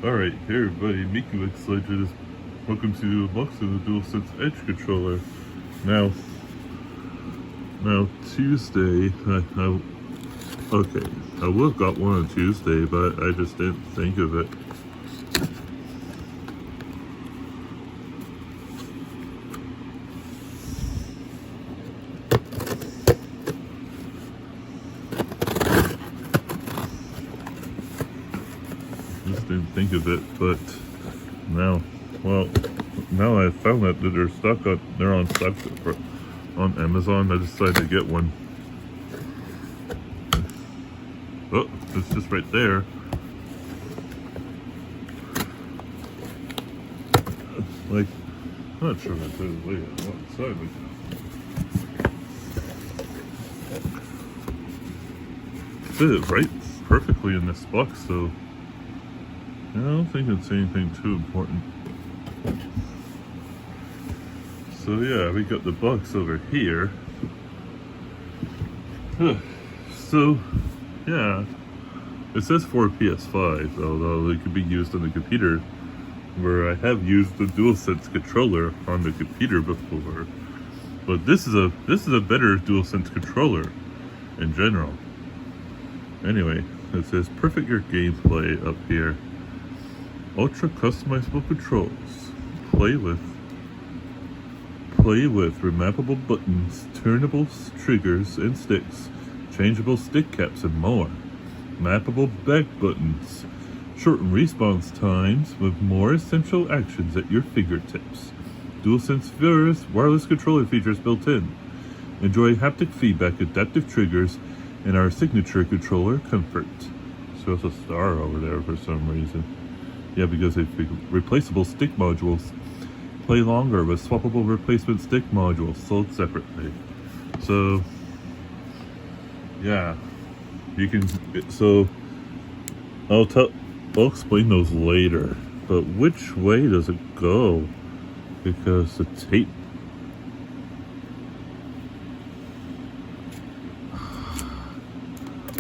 Alright, hey everybody, Miku X-Legend. Welcome to unboxing the Dualsense Edge controller. Now Tuesday, I would have got one on Tuesday, but I just didn't think of it. But now I found that they're on stock on Amazon. I decided to get one. Oh, it's just right there. Like, I'm not sure if I said it later outside, but fit it right perfectly in this box, so I don't think it's anything too important. So yeah, we got the box over here. So yeah, it says for PS5, although it could be used on the computer, where I have used the Dualsense controller on the computer before. But this is a better Dualsense controller in general. Anyway, it says perfect your gameplay up here. Ultra customizable controls. Play with remappable buttons, turnable triggers and sticks, changeable stick caps and more. Mappable back buttons. Shorten response times with more essential actions at your fingertips. Dualsense wireless controller features built in. Enjoy haptic feedback, adaptive triggers, and our signature controller comfort. So there's a star over there for some reason. Yeah, because they've replaceable stick modules. Play longer with swappable replacement stick modules sold separately. So, yeah, you can. So, I'll explain those later. But which way does it go? Because the tape.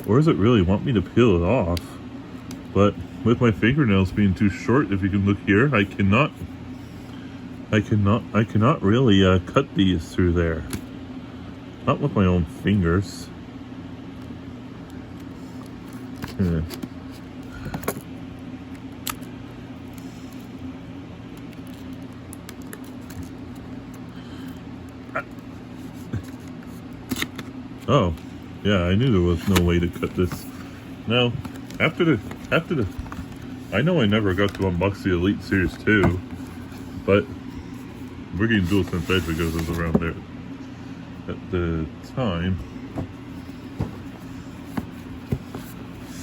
Or does it really want me to peel it off? But with my fingernails being too short, if you can look here, I cannot really cut these through there. Not with my own fingers. Yeah. Oh, yeah, I knew there was no way to cut this. Now, after the I know I never got to unbox the Elite Series 2, but we're getting Dualsense Edge because it was around there at the time.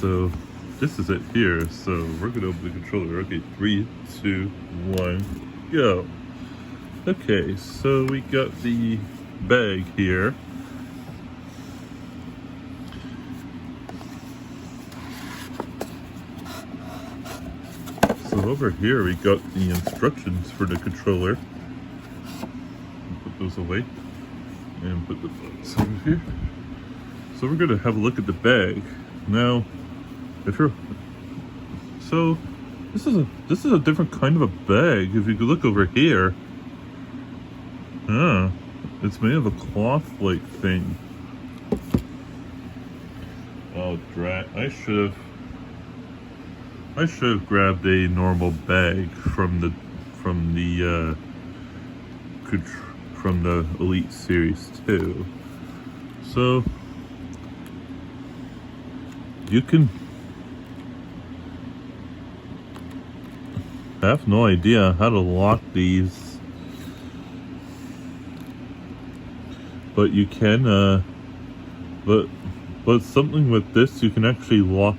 So this is it here. So we're gonna open the controller. Okay, 3, 2, 1, go. Okay, so we got the bag here. So over here we got the instructions for the controller. Put those away and put the box over here. So we're gonna have a look at the bag. Now, this is a different kind of a bag. If you could look over here, it's made of a cloth-like thing. Oh, drat! I should have grabbed a normal bag from the Elite Series 2. So I have no idea how to lock these, but you can but something with this, you can actually lock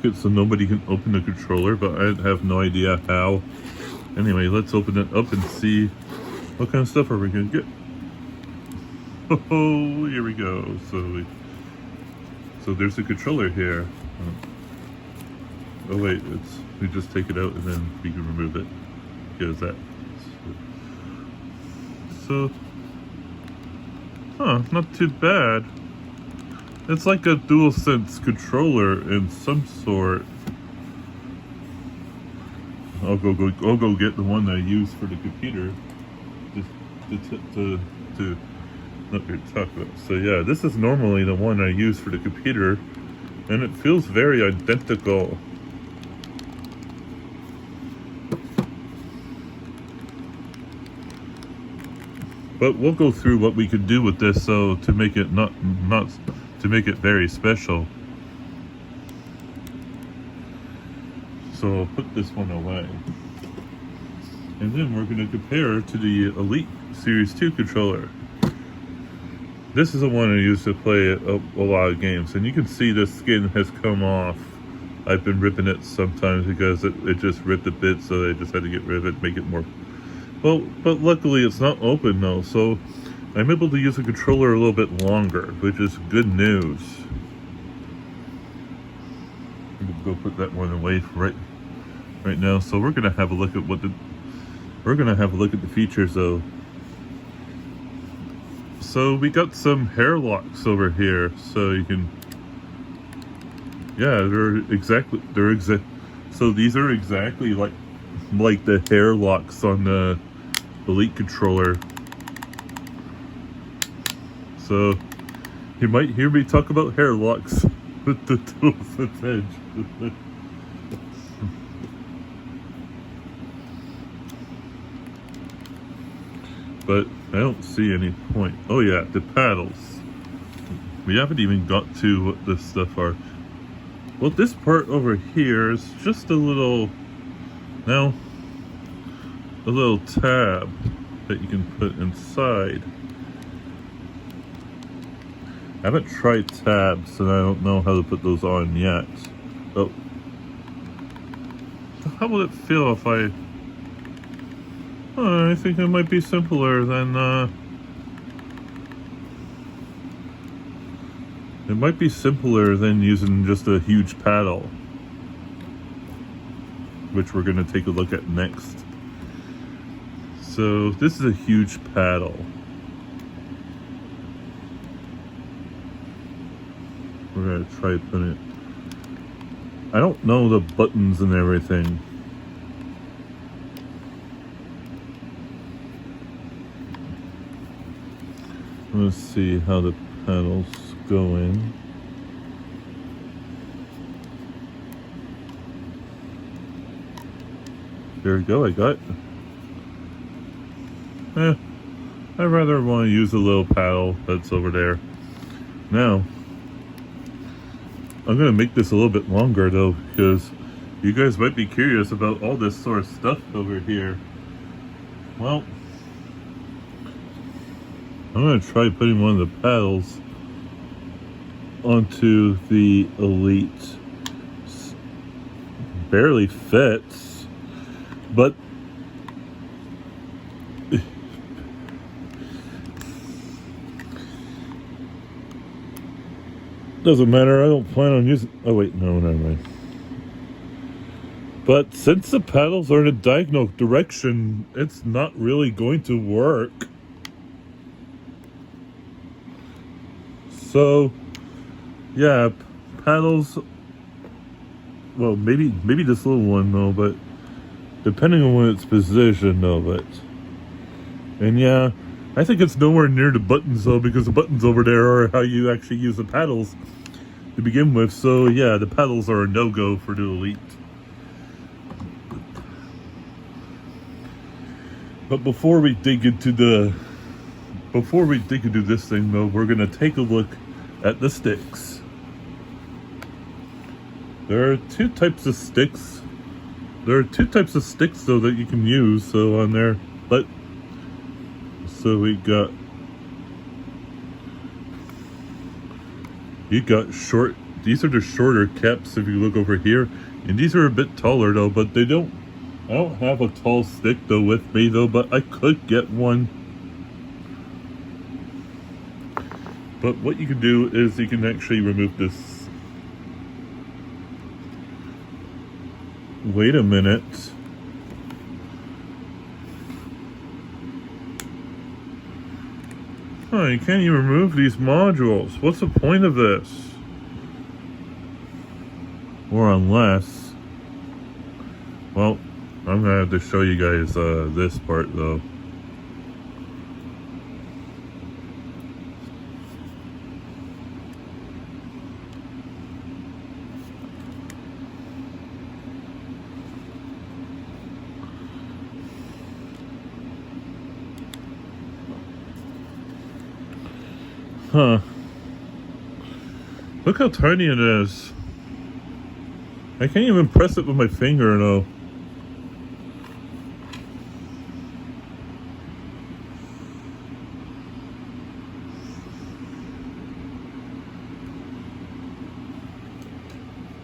it so nobody can open the controller, but I have no idea how. Anyway, let's open it up and see what kind of stuff are we gonna get. Oh, here we go. So there's the controller here. Oh wait, we just take it out and then we can remove it. Because that. So, not too bad. It's like a Dualsense controller in some sort. I'll go get the one that I use for the computer. Just to let me talk about. So yeah, this is normally the one I use for the computer, and it feels very identical. But we'll go through what we could do with this, so to make it not to make it very special. So I'll put this one away. And then we're going to compare to the Elite Series 2 controller. This is the one I use to play a lot of games. And you can see the skin has come off. I've been ripping it sometimes because it just ripped a bit, so I just had to get rid of it, make it more... Well, but luckily it's not open though, so I'm able to use the controller a little bit longer, which is good news. I'm going to go put that one away right now. So we're going to have a look at the features though. So we got some hair locks over here, so you can, yeah, so these are exactly like the hair locks on the Elite controller. So you might hear me talk about hair locks with the Dualsense Edge. But I don't see any point. Oh yeah, the paddles. We haven't even got to what this stuff are. Well, this part over here is just a little tab that you can put inside. I haven't tried tabs, and I don't know how to put those on yet. Oh, how would it feel if I think it might be simpler than using just a huge paddle, which we're going to take a look at next. So this is a huge paddle. We're going to try putting it. I don't know the buttons and everything. Let's see how the paddles go in. There we go, I got it. I rather want to use the little paddle that's over there. Now, I'm going to make this a little bit longer though, because you guys might be curious about all this sort of stuff over here. Well, I'm going to try putting one of the paddles onto the Elite. Barely fits, but doesn't matter. I don't plan on using... Oh wait, no, never mind. But since the paddles are in a diagonal direction, it's not really going to work. So, yeah, paddles, well, maybe this little one though, but depending on when it's positioned though, but, and yeah, I think it's nowhere near the buttons though, because the buttons over there are how you actually use the paddles to begin with. So yeah, the paddles are a no-go for the Elite. But before we dig into this thing though, we're gonna take a look at the sticks. There are two types of sticks. Though that you can use, so on there, but so you got short, these are the shorter caps if you look over here, and these are a bit taller though, but I don't have a tall stick though with me though, but I could get one. But what you can do is you can actually remove this. Wait a minute. Oh, you can't even remove these modules. What's the point of this? Or unless... Well, I'm gonna have to show you guys this part though. Huh. Look how tiny it is. I can't even press it with my finger though.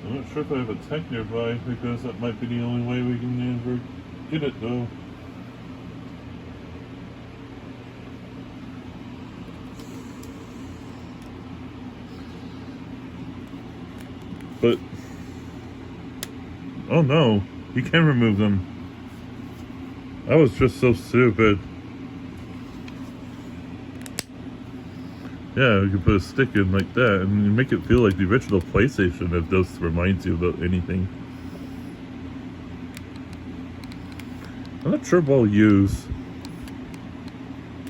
I'm not sure if I have a tech nearby because that might be the only way we can ever get it though. But, oh no, you can remove them. I was just so stupid. Yeah, you can put a stick in like that and you make it feel like the original PlayStation if this reminds you of anything. I'm not sure what I'll use.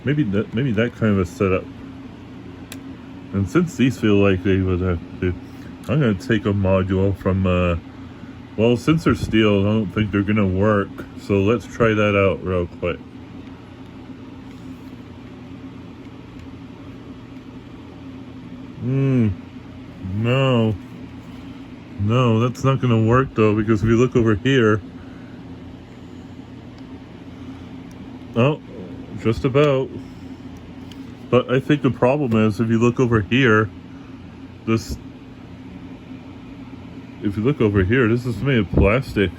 Maybe that kind of a setup. And since these feel like they would have to, I'm gonna take a module from well, since they're steel, I don't think they're gonna work. So let's try that out real quick. No. No, that's not gonna work though, because if you look over here, oh, just about. But I think the problem is if you look over here, this is made of plastic.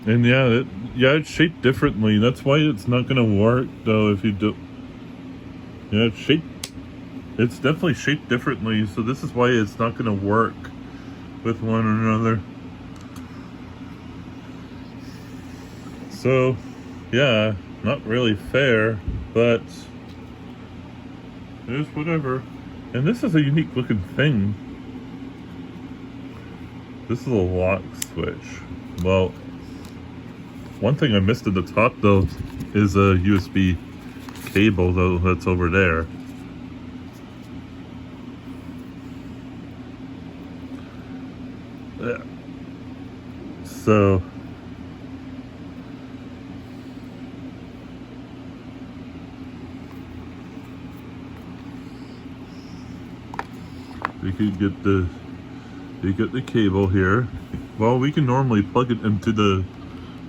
And yeah, it's shaped differently. That's why it's not gonna work though if you do. Yeah, it's definitely shaped differently, so this is why it's not gonna work with one another. So, yeah, not really fair, but it is whatever. And this is a unique looking thing. This is a lock switch. Well, one thing I missed at the top though is a USB cable though that's over there. Yeah. So we could get the cable here. Well, we can normally plug it into the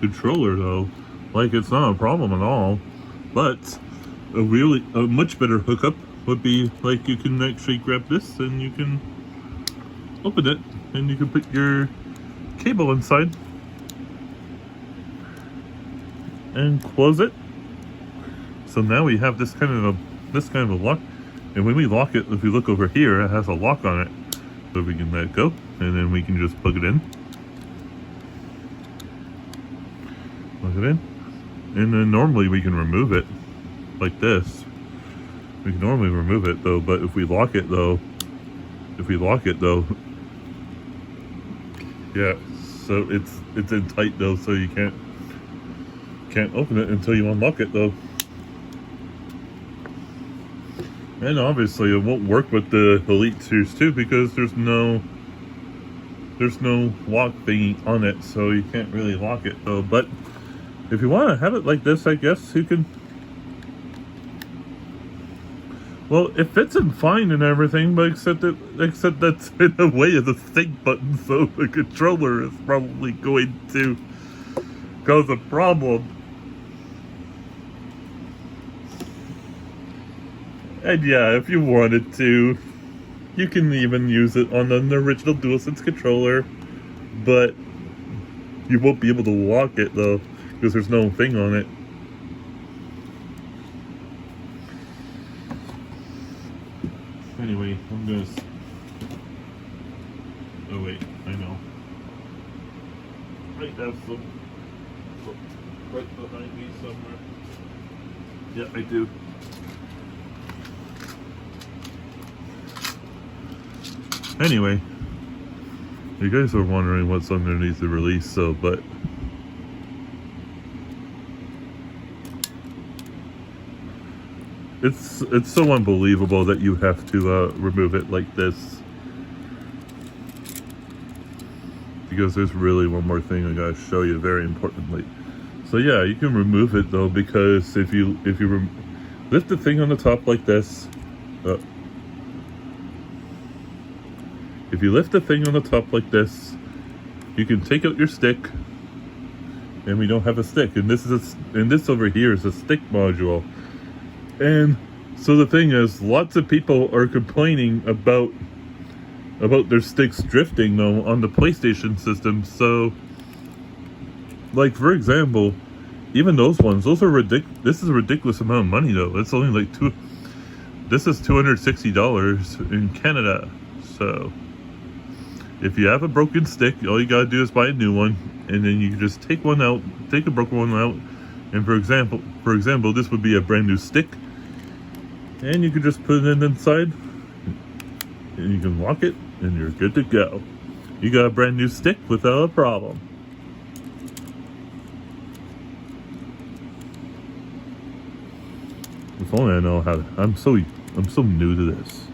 controller though. Like, it's not a problem at all. But a much better hookup would be like you can actually grab this and you can open it and you can put your cable inside and close it. So now we have this kind of a lock. And when we lock it, if you look over here, it has a lock on it. So we can let it go, and then we can just plug it in. Plug it in. And then normally we can remove it like this. We can normally remove it though, but if we lock it though, yeah, so it's in tight though, so you can't open it until you unlock it though. And obviously it won't work with the Elite Series 2 because there's no lock thingy on it, so you can't really lock it though. But if you want to have it like this, I guess you can. Well, it fits in fine and everything, but except that's in the way of the sync button, so the controller is probably going to cause a problem. And yeah, if you wanted to, you can even use it on an original Dualsense controller, but you won't be able to lock it though, because there's no thing on it. Anyway, I'm gonna... Oh wait, I know. I have some right behind me somewhere. Yeah, I do. Anyway, you guys are wondering what's underneath the release, but It's so unbelievable that you have to remove it like this. Because there's really one more thing I gotta show you, very importantly. So yeah, you can remove it though, because if you lift the thing on the top like this, if you lift the thing on the top like this, you can take out your stick, and we don't have a stick. And this over here is a stick module. And so the thing is, lots of people are complaining about their sticks drifting though on the PlayStation system. So, like for example, even those ones, those are this is a ridiculous amount of money though. It's only like this is $260 in Canada. So if you have a broken stick, all you gotta do is buy a new one, and then you can just take a broken one out, and for example, this would be a brand new stick, and you can just put it inside, and you can lock it, and you're good to go. You got a brand new stick without a problem. If only I know how to. I'm so new to this.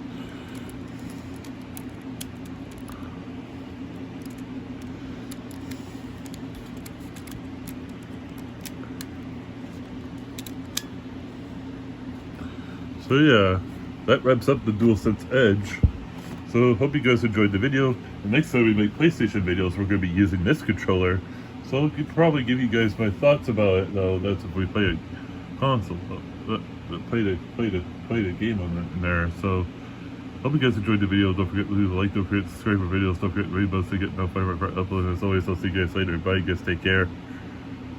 So yeah, that wraps up the Dualsense Edge. So hope you guys enjoyed the video. The next time we make PlayStation videos, we're going to be using this controller. So I could probably give you guys my thoughts about it though. That's if we play a console, play the game on there. So hope you guys enjoyed the video. Don't forget to leave a like. Don't forget to subscribe for videos. Don't forget to read those to get notified for uploading. As always, I'll see you guys later. Bye, you guys. Take care.